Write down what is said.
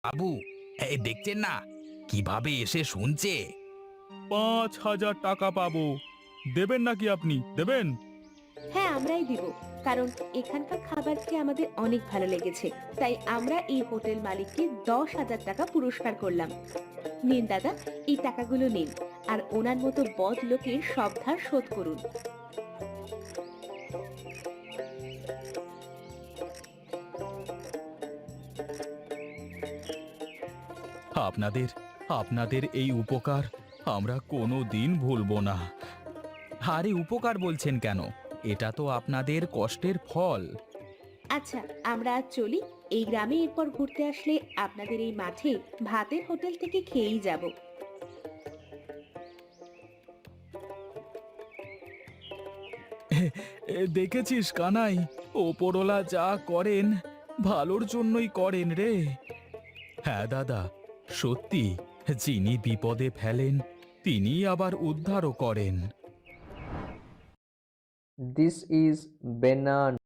বাবু, এই দেখছেন না কিভাবে এসে শুনছে। ৫,০০০ টাকা পাবো। দেবেন নাকি আপনি? দেবেন? হ্যাঁ, আমরাই দিব। কারণ এখানকার খাবার খেয়ে আমাদের অনেক ভালো লেগেছে। তাই আমরা এই হোটেল মালিককে ১০,০০০ টাকা পুরস্কার করলাম। নিন দাদা, এই টাকাগুলো নিন। আর ওনার মতো বদ লোকের সব ধার শোধ করুন। আপনাদের আপনাদের এই উপকার আমরা কোনোদিন ভুলবো না। আরে উপকার বলছেন কেন? এটা তো আপনাদের কষ্টের ফল। আচ্ছা, আমরা আজ চলি। এই গ্রামে এরপর ঘুরতে আসলে আপনাদের এই মাঠে ভাতের হোটেল থেকে খেয়েই যাব। দেখেছিস কানাই, ওপরওয়ালা যা করেন ভালোর জন্যই করেন রে। হ্যাঁ দাদা, সত্যি, যিনি বিপদে ফেলেন তিনি আবার উদ্ধারও করেন। This is Benan.